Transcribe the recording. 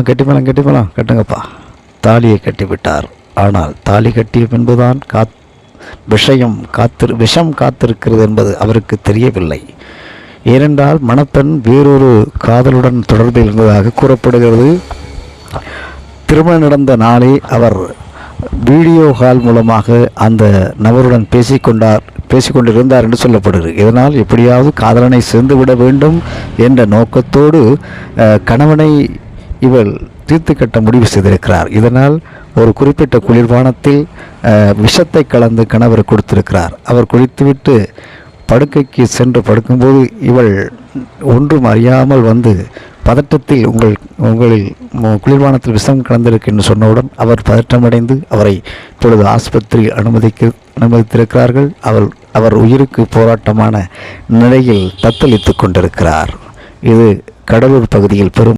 கட்டிப்பலாம் கட்டுங்கப்பா. தாலியை கட்டிவிட்டார். ஆனால் தாலி கட்டிய பின்புதான் விஷம் காத்திருக்கிறது என்பது அவருக்கு தெரியவில்லை. ஏனென்றால் மணப்பெண் வேறொரு காதலுடன் தொடர்பில் இருந்ததாக கூறப்படுகிறது. திருமணம் நடந்த நாளே அவர் வீடியோ கால் மூலமாக அந்த நபருடன் பேசிக்கொண்டிருந்தார் என்று சொல்லப்படுகிறது. இதனால் எப்படியாவது காதலனை சேர்ந்துவிட வேண்டும் என்ற நோக்கத்தோடு கணவனை இவள் தீர்த்து கட்ட முடிவு செய்திருக்கிறார். இதனால் ஒரு குறிப்பிட்ட குளிர்பானத்தில் விஷத்தை கலந்து கணவர் கொடுத்திருக்கிறார். அவர் குடித்துவிட்டு படுக்கைக்கு சென்று படுக்கும்போது இவள் ஒன்றும் அறியாமல் வந்து பதட்டத்தில் உங்களில் குளிர்பானத்தில் விஷம் கலந்திருக்கு என்று சொன்னவுடன் அவர் பதற்றமடைந்து அவரை இப்பொழுது ஆஸ்பத்திரியில் அனுமதித்திருக்கிறார்கள். அவர் உயிருக்கு போராட்டமான நிலையில் தத்தளித்து கொண்டிருக்கிறார். இது கடலூர் பகுதியில் பெரும்